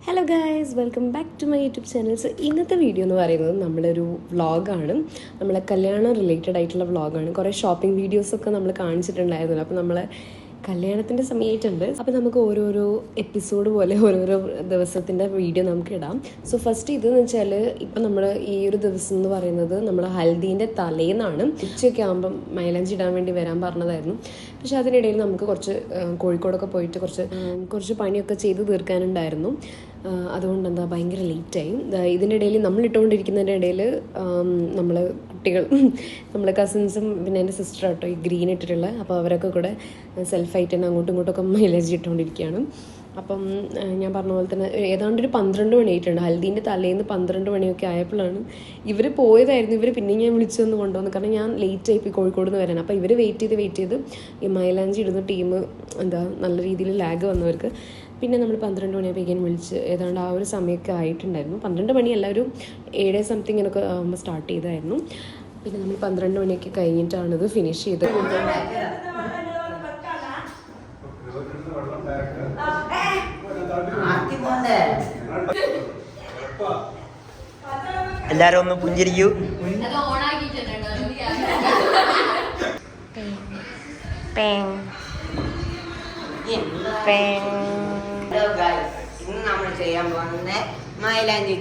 Hello guys, welcome back to my YouTube channel. So ഇന്നത്തെ video എന്ന് പറയുന്നത് നമ്മളൊരു വ്ളോഗാണ്. നമ്മളെ കല്യാണം റിലേറ്റഡ് ആയിട്ടുള്ള വ്ളോഗാണ്. കുറേ ഷോപ്പിംഗ് വീഡിയോസൊക്കെ നമ്മൾ കാണിച്ചിട്ടുണ്ടായിരുന്നല്ലോ. അപ്പോൾ നമ്മളെ കല്യാണത്തിൻ്റെ സമയമായിട്ടുണ്ട്. അപ്പോൾ നമുക്ക് ഓരോരോ എപ്പിസോഡ് പോലെ ഓരോരോ ദിവസത്തിൻ്റെ വീഡിയോ നമുക്ക് ഇടാം. സോ ഫസ്റ്റ് ഇതെന്ന് വെച്ചാൽ ഇപ്പം നമ്മൾ ഈ ഒരു ദിവസം എന്ന് പറയുന്നത് നമ്മൾ ഹൽദീൻ്റെ തലേന്നാണ്. ഉച്ചയൊക്കെ ആകുമ്പം മൈലാഞ്ചി ഇടാൻ വേണ്ടി വരാൻ പറഞ്ഞതായിരുന്നു. പക്ഷെ അതിനിടയിൽ നമുക്ക് കോഴിക്കോടൊക്കെ പോയിട്ട് കുറച്ച് പണിയൊക്കെ ചെയ്ത് തീർക്കാനുണ്ടായിരുന്നു. അതുകൊണ്ട് എന്താ ഭയങ്കര ലേറ്റായി. ഇതിൻ്റെ ഇടയിൽ നമ്മൾ ഇട്ടുകൊണ്ടിരിക്കുന്നതിൻ്റെ ഇടയിൽ നമ്മൾ കുട്ടികൾ നമ്മളെ കസിൻസും പിന്നെ എൻ്റെ സിസ്റ്റർ കേട്ടോ ഈ ഗ്രീൻ ഇട്ടിട്ടുള്ള, അപ്പോൾ അവരൊക്കെ കൂടെ സെൽഫായിട്ട് തന്നെ അങ്ങോട്ടും ഇങ്ങോട്ടൊക്കെ മൈലേജ് ഇട്ടുകൊണ്ടിരിക്കുകയാണ്. അപ്പം ഞാൻ പറഞ്ഞ പോലെ തന്നെ ഏതാണ്ട് ഒരു 12 മണിയായിട്ടുണ്ട്. ഹൽദീൻ്റെ തലേന്ന് 12 മണിയൊക്കെ ആയപ്പോഴാണ് ഇവർ പോയതായിരുന്നു. ഇവർ പിന്നെ ഞാൻ വിളിച്ചൊന്ന് കൊണ്ടുവന്നു, കാരണം ഞാൻ ലേറ്റായി പോയി കോഴിക്കോട് നിന്ന് വരാൻ. അപ്പോൾ ഇവർ വെയിറ്റ് ചെയ്ത് ഈ മൈലാഞ്ചി ഇടുന്ന ടീം നല്ല രീതിയിൽ ലാഗ് വന്നവർക്ക് പിന്നെ നമ്മൾ 12 മണിയാകുമ്പോഴേക്കും വിളിച്ച് ഏതാണ്ട് ആ ഒരു സമയമൊക്കെ ആയിട്ടുണ്ടായിരുന്നു. 12 മണിയല്ല, ഒരു 7 സംതിങ്ങിനൊക്കെ ആകുമ്പോൾ സ്റ്റാർട്ട് ചെയ്തായിരുന്നു. പിന്നെ നമ്മൾ 12 മണിയൊക്കെ കഴിഞ്ഞിട്ടാണിത് ഫിനിഷ് ചെയ്തത്. എല്ലാരും ഒന്ന് പുഞ്ചിരിക്കൂ. ഇന്ന് നമ്മൾ ചെയ്യാൻ പോകുന്നത് മൈലാഞ്ചി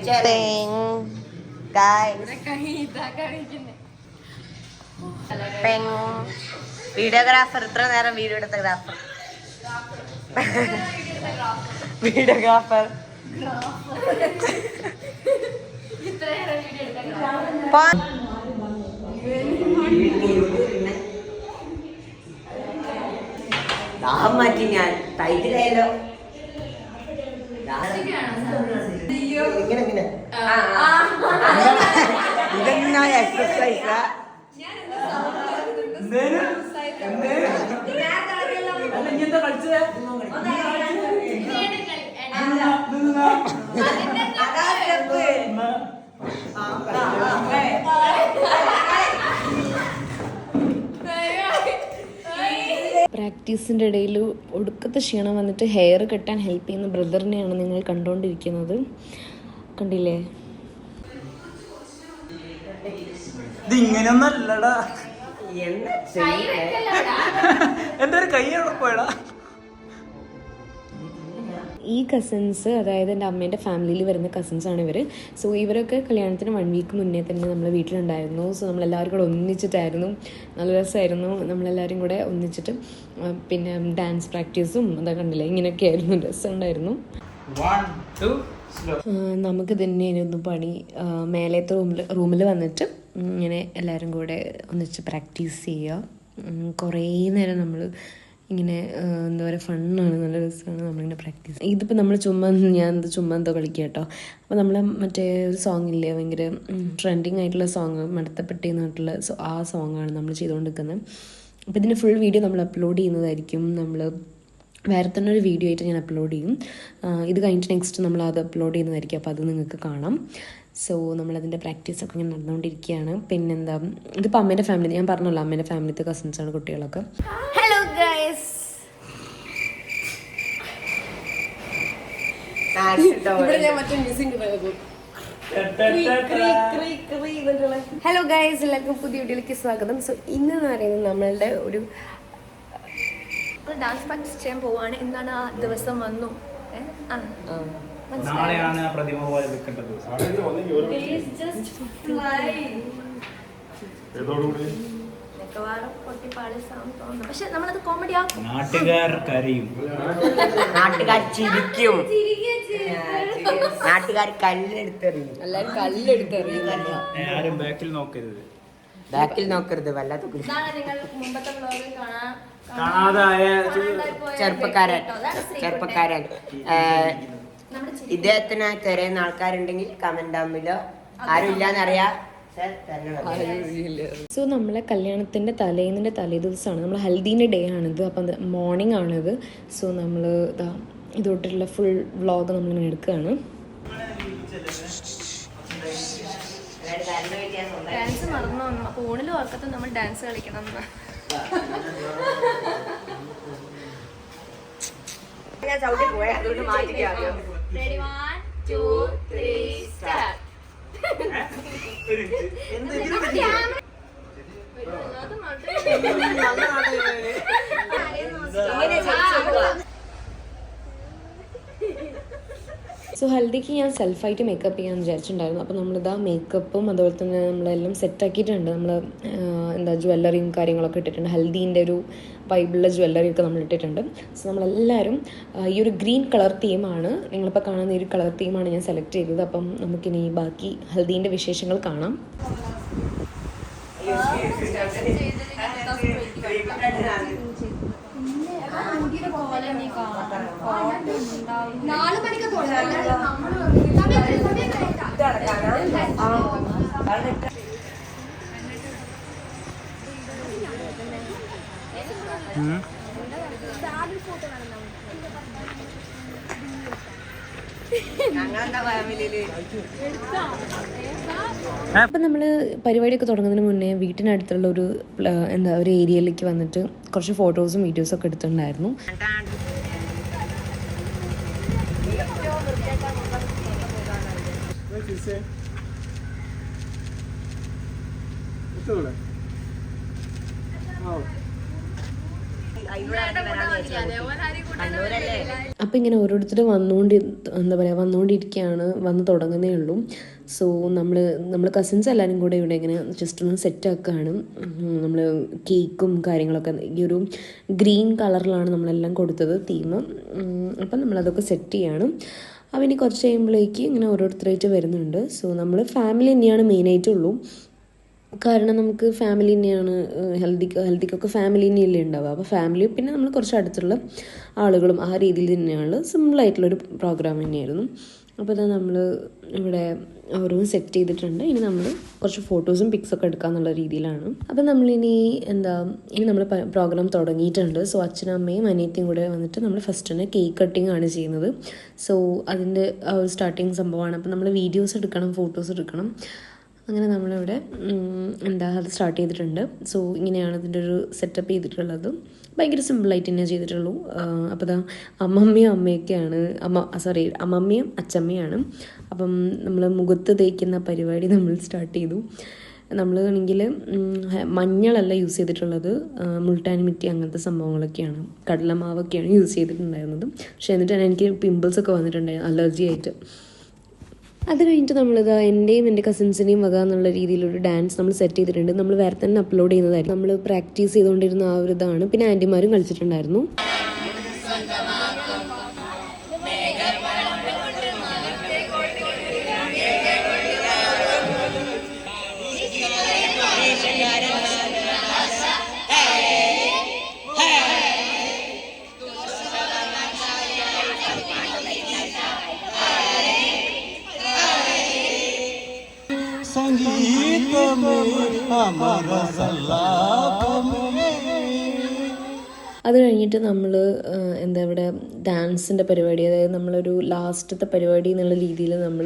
വീഡിയോഗ്രാഫർ. ഇത്ര നേരം വീഡിയോ എടുത്ത വീഡിയോഗ്രാഫർ ദാഹം മാറ്റി ഞാൻ ടൈറ്റിലായല്ലോ. ഇതെന്നാ എക്സസൈസാ? പ്രാക്ടീസിൻ്റെ ഇടയിൽ ഒടുക്കത്തെ ക്ഷീണം വന്നിട്ട് ഹെയർ കെട്ടാൻ ഹെൽപ്പ് ചെയ്യുന്ന ബ്രദറിനെയാണ് നിങ്ങൾ കണ്ടുകൊണ്ടിരിക്കുന്നത്. കണ്ടില്ലേ? ഇതിങ്ങനൊന്നല്ലടാ, എൻ്റെ ഒരു കൈ എവിടെ പോയടാ. ഈ കസിൻസ്, അതായത് എൻ്റെ അമ്മേൻ്റെ ഫാമിലിയിൽ വരുന്ന കസിൻസാണ് ഇവർ. സോ ഇവരൊക്കെ കല്യാണത്തിന് 1 വീക്ക് മുന്നേ തന്നെ നമ്മൾ വീട്ടിലുണ്ടായിരുന്നു. സോ നമ്മളെല്ലാവരും കൂടെ ഒന്നിച്ചിട്ടായിരുന്നു. നല്ല രസമായിരുന്നു. നമ്മളെല്ലാവരും കൂടെ ഒന്നിച്ചിട്ട് പിന്നെ ഡാൻസ് പ്രാക്ടീസും അതൊക്കെ കണ്ടില്ലേ, ഇങ്ങനെയൊക്കെ ആയിരുന്നു. രസമുണ്ടായിരുന്നു. നമുക്ക് തന്നെയായിരുന്നു പണി. മേലത്തെ റൂമിൽ വന്നിട്ട് ഇങ്ങനെ എല്ലാവരും കൂടെ ഒന്നിച്ച് പ്രാക്ടീസ് ചെയ്യുക. കുറേ നേരം നമ്മൾ ഇങ്ങനെ എന്താ പറയുക, ഫണ്ണാണ്, നല്ല രസമാണ് നമ്മളിങ്ങനെ പ്രാക്ടീസ്. ഇതിപ്പോൾ നമ്മൾ ഞാൻ ചുമ്മാ എന്തോ കളിക്കുക കേട്ടോ. അപ്പോൾ നമ്മൾ മറ്റേ ഒരു സോങ് ഇല്ലേ, ഭയങ്കര ട്രെൻഡിങ് ആയിട്ടുള്ള സോങ്, മടത്തപ്പെട്ടി എന്നിട്ടുള്ള ആ സോങ്ങാണ് നമ്മൾ ചെയ്തുകൊണ്ടിരിക്കുന്നത്. അപ്പോൾ ഇതിൻ്റെ ഫുൾ വീഡിയോ നമ്മൾ അപ്ലോഡ് ചെയ്യുന്നതായിരിക്കും. നമ്മൾ വേറെ തന്നെ ഒരു വീഡിയോ ആയിട്ട് ഞാൻ അപ്ലോഡ് ചെയ്യും. ഇത് കഴിഞ്ഞിട്ട് നെക്സ്റ്റ് നമ്മൾ അത് അപ്ലോഡ് ചെയ്യുന്നതായിരിക്കും. അപ്പോൾ അത് നിങ്ങൾക്ക് കാണാം. സോ നമ്മളതിൻ്റെ പ്രാക്ടീസൊക്കെ ഇങ്ങനെ നടന്നുകൊണ്ടിരിക്കുകയാണ്. പിന്നെന്താ, ഇതിപ്പോൾ അമ്മേൻ്റെ ഫാമിലി, ഞാൻ പറഞ്ഞല്ലോ അമ്മേൻ്റെ ഫാമിലിത്തെ കസിൻസാണ് കുട്ടികളൊക്കെ. ഹലോ ഗൈസ്, ഹലോ ഗൈസ്, എല്ലാവർക്കും പുതിയ വീഡിയോയിലേക്ക് സ്വാഗതം. സോ ഇന്ന് പറയുന്നത് നമ്മളുടെ ഒരു ഡാൻസ് പ്രാക്ടീസ് ചെയ്യാൻ പോവാണ്. എന്നാണ് ആ ദിവസം വന്നു. നാളെയാണ് പ്രതിമ പോലെ വെക്കേണ്ടത്. പക്ഷെ നമ്മളത് കോമഡി ആക്കും. നാട്ടുകാർ കരയും, നാട്ടുകാർ ചിരിക്കും, നാട്ടുകാർ കല്ലെടുത്തെറിയും. എല്ലാവരും കല്ലെടുത്തെറിയും. ആരും ബാക്കിൽ നോക്കരുത്, വല്ലാത്ത നിങ്ങൾ മുമ്പത്തെ വ്ലോഗിൽ കാണാതായ ചെറുപ്പക്കാരൻ ഇദ്ദേഹത്തിന് തിരയുന്ന ആൾക്കാരുണ്ടെങ്കിൽ കമന്റ് ആവുമല്ലോ. ആരും ഇല്ലാന്നറിയാ. സോ നമ്മളെ കല്യാണത്തിൻ്റെ തലേ ദിവസമാണ്, നമ്മൾ ഹൽദീൻ്റെ ഡേ ആണിത്. അപ്പം മോർണിംഗ് ആണിത്. സോ നമ്മൾ ഇതോട്ടുള്ള ഫുൾ വ്ളോഗ് നമ്മളിങ്ങനെ എടുക്കുകയാണ്. ഡാൻസ് മറന്നു വന്നു. ഫോണിൽ ഓർക്കത്ത് നമ്മൾ ഡാൻസ് കളിക്കണം. ഞാൻ ചവിട്ടി പോയ അതുകൊണ്ട് മാറ്റിക്കാം. Ready, 1 2, 3, start. സോ ഹൽദിക്ക് ഞാൻ സെൽഫായിട്ട് മേക്കപ്പ് ചെയ്യാൻ വിചാരിച്ചിട്ടുണ്ടായിരുന്നു. അപ്പോൾ നമ്മളിതാ മേക്കപ്പും അതുപോലെ തന്നെ നമ്മളെല്ലാം സെറ്റാക്കിയിട്ടുണ്ട്. നമ്മൾ എന്താ ജ്വല്ലറിയും കാര്യങ്ങളൊക്കെ ഇട്ടിട്ടുണ്ട്. ഹൽദീൻ്റെ ഒരു വൈബിളുള്ള ജ്വല്ലറി ഒക്കെ നമ്മൾ ഇട്ടിട്ടുണ്ട്. സോ നമ്മളെല്ലാവരും ഈ ഒരു ഗ്രീൻ കളർ തീമാണ്, നിങ്ങളിപ്പോൾ കാണുന്ന ഈ ഒരു കളർ തീമാണ് ഞാൻ സെലക്ട് ചെയ്തത്. അപ്പം നമുക്കിനി ബാക്കി ഹൽദീൻ്റെ വിശേഷങ്ങൾ കാണാം. അപ്പം നമ്മൾ പരിപാടിയൊക്കെ തുടങ്ങുന്നതിന് മുന്നേ വീട്ടിനടുത്തുള്ള ഒരു ഒരു ഏരിയയിലേക്ക് വന്നിട്ട് കുറച്ച് ഫോട്ടോസും വീഡിയോസും ഒക്കെ എടുത്തിട്ടുണ്ടായിരുന്നു. അപ്പം ഇങ്ങനെ ഓരോരുത്തർ വന്നുകൊണ്ടിരിക്കുകയാണ്, വന്ന് തുടങ്ങുന്നേ ഉള്ളൂ. സോ നമ്മൾ കസിൻസ് എല്ലാവരും കൂടെ ഇവിടെ ഇങ്ങനെ ജസ്റ്റ് ഒന്ന് സെറ്റാക്കുകയാണ്. നമ്മൾ കേക്കും കാര്യങ്ങളൊക്കെ ഈ ഒരു ഗ്രീൻ കളറിലാണ് നമ്മളെല്ലാം കൊടുത്തത് തീം. അപ്പം നമ്മളതൊക്കെ സെറ്റ് ചെയ്യാണ്. അപ്പം ഇനി കുറച്ച് കഴിയുമ്പോഴേക്ക് ഇങ്ങനെ ഓരോരുത്തരായിട്ട് വരുന്നുണ്ട്. സോ നമ്മൾ ഫാമിലി തന്നെയാണ് മെയിനായിട്ടുള്ളൂ. കാരണം നമുക്ക് ഫാമിലി തന്നെയാണ് ഹെൽത്തിക്കൊക്കെ ഫാമിലി തന്നെയല്ലേ ഉണ്ടാവുക. അപ്പോൾ ഫാമിലി പിന്നെ നമ്മൾ കുറച്ച് അടുത്തുള്ള ആളുകളും ആ രീതിയിൽ തന്നെയാണ്. സിമ്പിളായിട്ടുള്ളൊരു പ്രോഗ്രാം തന്നെയായിരുന്നു. അപ്പോൾ ഇതാ നമ്മൾ ഇവിടെ ഓരോന്നും സെറ്റ് ചെയ്തിട്ടുണ്ട്. ഇനി നമ്മൾ കുറച്ച് ഫോട്ടോസും പിക്സൊക്കെ എടുക്കാമെന്നുള്ള രീതിയിലാണ്. അപ്പോൾ നമ്മളിനി നമ്മൾ പ്രോഗ്രാം തുടങ്ങിയിട്ടുണ്ട്. സോ അച്ഛനും അമ്മയും അനിയത്തിയും കൂടെ വന്നിട്ട് നമ്മൾ ഫസ്റ്റ് തന്നെ കേക്ക് കട്ടിങ് ആണ് ചെയ്യുന്നത്. സോ അതിൻ്റെ ആ ഒരു സ്റ്റാർട്ടിങ് സംഭവമാണ്. അപ്പോൾ നമ്മൾ വീഡിയോസ് എടുക്കണം, ഫോട്ടോസ് എടുക്കണം. അങ്ങനെ നമ്മളിവിടെ അത് സ്റ്റാർട്ട് ചെയ്തിട്ടുണ്ട്. സോ ഇങ്ങനെയാണ് ഇതിൻ്റെ ഒരു സെറ്റപ്പ് ചെയ്തിട്ടുള്ളത്. ഭയങ്കര സിമ്പിളായിട്ട് തന്നെ ചെയ്തിട്ടുള്ളൂ. അപ്പോൾ ഇതാ അമ്മമ്മയും അമ്മയൊക്കെയാണ്, അമ്മമ്മയും അച്ചമ്മയാണ്. അപ്പം നമ്മൾ മുഖത്ത് തേക്കുന്ന പരിപാടി നമ്മൾ സ്റ്റാർട്ട് ചെയ്തു. നമ്മൾ ആണെങ്കിൽ മഞ്ഞളല്ല യൂസ് ചെയ്തിട്ടുള്ളത്, മുൾട്ടാനി മിറ്റി അങ്ങനത്തെ സംഭവങ്ങളൊക്കെയാണ്, കടലമാവൊക്കെയാണ് യൂസ് ചെയ്തിട്ടുണ്ടായിരുന്നത്. പക്ഷേ എന്നിട്ട് തന്നെ എനിക്ക് പിമ്പിൾസൊക്കെ വന്നിട്ടുണ്ടായിരുന്നു അലർജി ആയിട്ട്. അത് കഴിഞ്ഞിട്ട് നമ്മളിതാ എൻ്റെയും എൻ്റെ കസിൻസിനെയും വക എന്നുള്ള രീതിയിലൊരു ഡാൻസ് നമ്മൾ സെറ്റ് ചെയ്തിട്ടുണ്ട്. നമ്മൾ വേറെ തന്നെ അപ്ലോഡ് ചെയ്യുന്നതായിരുന്നു. നമ്മൾ പ്രാക്ടീസ് ചെയ്തുകൊണ്ടിരുന്ന ആ ഒരു ഇതാണ്. പിന്നെ ആൻറ്റിമാരും കളിച്ചിട്ടുണ്ടായിരുന്നു. അത് കഴിഞ്ഞിട്ട് നമ്മൾ ഇവിടെ ഡാൻസിൻ്റെ പരിപാടി, അതായത് നമ്മളൊരു ലാസ്റ്റത്തെ പരിപാടി എന്നുള്ള രീതിയിൽ നമ്മൾ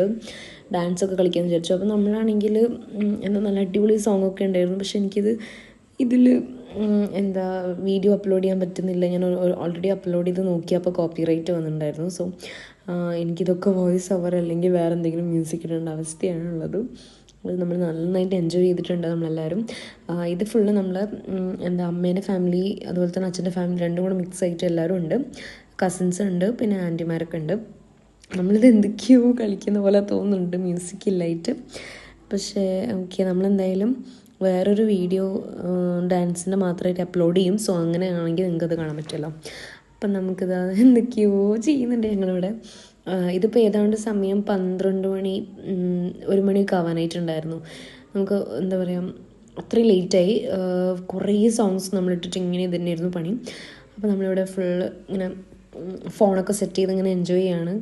ഡാൻസൊക്കെ കളിക്കാമെന്ന് വിചാരിച്ചു. അപ്പോൾ നമ്മളാണെങ്കിൽ നല്ല അടിപൊളി സോങ്ങൊക്കെ ഉണ്ടായിരുന്നു. പക്ഷെ എനിക്കിത് ഇതിൽ വീഡിയോ അപ്ലോഡ് ചെയ്യാൻ പറ്റുന്നില്ല. ഞാൻ ഓൾറെഡി അപ്ലോഡ് ചെയ്ത് നോക്കിയപ്പോൾ കോപ്പിറൈറ്റ് വന്നിട്ടുണ്ടായിരുന്നു. സോ എനിക്കിതൊക്കെ വോയിസ് ഓവർ അല്ലെങ്കിൽ വേറെ എന്തെങ്കിലും മ്യൂസിക് ഇടേണ്ട അവസ്ഥയാണുള്ളത്. അത് നമ്മൾ നന്നായിട്ട് എൻജോയ് ചെയ്തിട്ടുണ്ട് നമ്മളെല്ലാവരും. ഇത് ഫുള്ള് നമ്മൾ അമ്മേൻ്റെ ഫാമിലി അതുപോലെ തന്നെ അച്ഛൻ്റെ ഫാമിലി രണ്ടും കൂടെ മിക്സ് ആയിട്ട് എല്ലാവരും ഉണ്ട്. കസിൻസ് ഉണ്ട്, പിന്നെ ആൻറ്റിമാരൊക്കെ ഉണ്ട്. നമ്മളിത് എന്തൊക്കെയോ കളിക്കുന്ന പോലെ തോന്നുന്നുണ്ട് മ്യൂസിക് ഇല്ലായിട്ട്. പക്ഷേ ഓക്കെ, നമ്മളെന്തായാലും വേറൊരു വീഡിയോ ഡാൻസിൻ്റെ മാത്രമായിട്ട് അപ്ലോഡ് ചെയ്യും. സോ അങ്ങനെയാണെങ്കിൽ നിങ്ങൾക്കത് കാണാൻ പറ്റുമല്ലോ. അപ്പം നമുക്കിത് എന്തൊക്കെയോ ചെയ്യുന്നുണ്ട് ഞങ്ങളിവിടെ. ഇതിപ്പോൾ ഏതാണ്ട് സമയം 12 മണി 1 മണിയൊക്കെ ആവാനായിട്ടുണ്ടായിരുന്നു. നമുക്ക് അത്രയും ലേറ്റായി. കുറേ സോങ്സ് നമ്മളിട്ടിട്ട് ഇങ്ങനെ തന്നെയായിരുന്നു പണി. അപ്പോൾ നമ്മളിവിടെ ഫുള്ള് ഇങ്ങനെ ഫോണൊക്കെ സെറ്റ് ചെയ്ത് ഇങ്ങനെ എൻജോയ് ചെയ്യാണ്.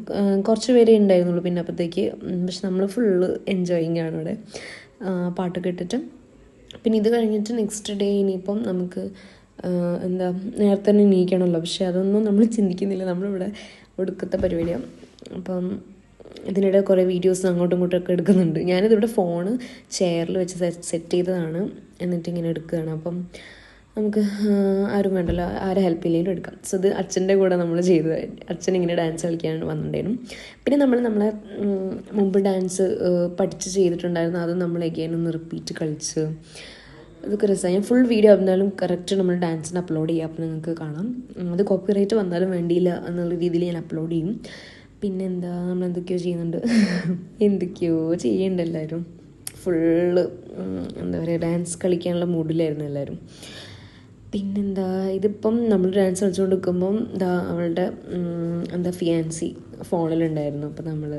കുറച്ച് പേരേ ഉണ്ടായിരുന്നുള്ളൂ പിന്നെ അപ്പോഴത്തേക്ക്. പക്ഷെ നമ്മൾ ഫുള്ള് എൻജോയിങ് ആണ് ഇവിടെ പാട്ടൊക്കെ ഇട്ടിട്ട്. പിന്നെ ഇത് കഴിഞ്ഞിട്ട് നെക്സ്റ്റ് ഡേ ഇനിയിപ്പം നമുക്ക് നേരത്തെ തന്നെ എണീക്കണമല്ലോ. പക്ഷെ അതൊന്നും നമ്മൾ ചിന്തിക്കുന്നില്ല, നമ്മളിവിടെ ഒടുക്കത്തെ പരിപാടിയാണ്. അപ്പം ഇതിനിടെ കുറേ വീഡിയോസ് അങ്ങോട്ടും ഇങ്ങോട്ടും എടുക്കുന്നുണ്ട്. ഞാനിതിവിടെ ഫോണ് ചെയറിൽ വെച്ച് സെറ്റ് ചെയ്തതാണ്, എന്നിട്ട് ഇങ്ങനെ എടുക്കുകയാണ്. അപ്പം നമുക്ക് ആരും വേണ്ടല്ലോ, ആരെ ഹെൽപ്പ് ഇല്ലെങ്കിലും എടുക്കാം. സോ ഇത് അച്ഛൻ്റെ കൂടെ നമ്മൾ ചെയ്തത്. അച്ഛൻ ഇങ്ങനെ ഡാൻസ് കളിക്കാൻ വന്നിട്ടുണ്ടായിരുന്നു. പിന്നെ നമ്മളെ മുമ്പ് ഡാൻസ് പഠിച്ച് ചെയ്തിട്ടുണ്ടായിരുന്നു. അത് നമ്മൾ എഗെയിൻ ഒന്ന് റിപ്പീറ്റ് കളിച്ച് അതൊക്കെ രസമായി. ഞാൻ ഫുൾ വീഡിയോ എന്തായാലും കറക്റ്റ് നമ്മൾ ഡാൻസിന് അപ്ലോഡ് ചെയ്യാം, അപ്പോൾ നിങ്ങൾക്ക് കാണാം. അത് കോപ്പിറൈറ്റ് വന്നാലും വേണ്ടിയില്ല എന്നുള്ള രീതിയിൽ ഞാൻ അപ്ലോഡ് ചെയ്യും. പിന്നെന്താ, നമ്മൾ എന്തൊക്കെയോ ചെയ്യുന്നുണ്ട്, എന്തൊക്കെയോ ചെയ്യുന്നുണ്ട് എല്ലാവരും. ഫുള്ള് എന്താ പറയുക, ഡാൻസ് കളിക്കാനുള്ള മൂഡിലായിരുന്നു എല്ലാവരും. പിന്നെന്താ, ഇതിപ്പം നമ്മൾ ഡാൻസ് കളിച്ചുകൊണ്ട് നിൽക്കുമ്പം എന്താ അവളുടെ ഫിയാൻസി ഫോണിലുണ്ടായിരുന്നു. അപ്പോൾ നമ്മൾ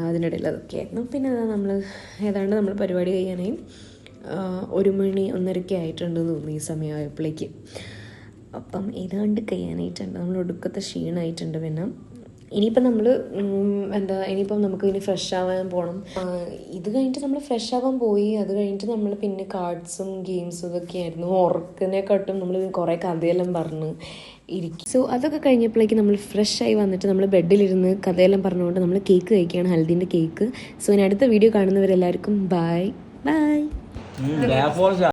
അതിനിടയിൽ അതൊക്കെ ആയിരുന്നു. പിന്നെ നമ്മൾ ഏതാണ്ട് നമ്മൾ പരിപാടി കഴിയാനായി 1 മണി 1:30 ആയിട്ടുണ്ടെന്ന് തോന്നുന്നു ഈ സമയമായപ്പോഴേക്ക്. അപ്പം ഏതാണ്ട് കഴിയാനായിട്ടുണ്ട്. നമ്മൾ ഒടുക്കത്തെ ക്ഷീണമായിട്ടുണ്ട്. പിന്നെ ഇനിയിപ്പം നമ്മൾ ഇനിയിപ്പം നമുക്ക് ഇനി ഫ്രഷ് ആവാൻ പോകണം. ഇത് കഴിഞ്ഞിട്ട് നമ്മൾ ഫ്രഷ് ആവാൻ പോയി. അത് കഴിഞ്ഞിട്ട് നമ്മൾ പിന്നെ കാർഡ്സും ഗെയിംസും ഇതൊക്കെ ആയിരുന്നു. ഉറക്കനെക്കാട്ടും നമ്മൾ കുറേ കഥയെല്ലാം പറഞ്ഞ് ഇരിക്കും. സോ അതൊക്കെ കഴിഞ്ഞപ്പോഴേക്കും നമ്മൾ ഫ്രഷ് ആയി വന്നിട്ട് നമ്മൾ ബെഡിലിരുന്ന് കഥയെല്ലാം പറഞ്ഞുകൊണ്ട് നമ്മൾ കേക്ക് കഴിക്കുകയാണ്, ഹൽദീൻ്റെ കേക്ക്. സോ ഇനി അടുത്ത വീഡിയോ കാണുന്നവരെല്ലാവർക്കും ബൈ ബൈ.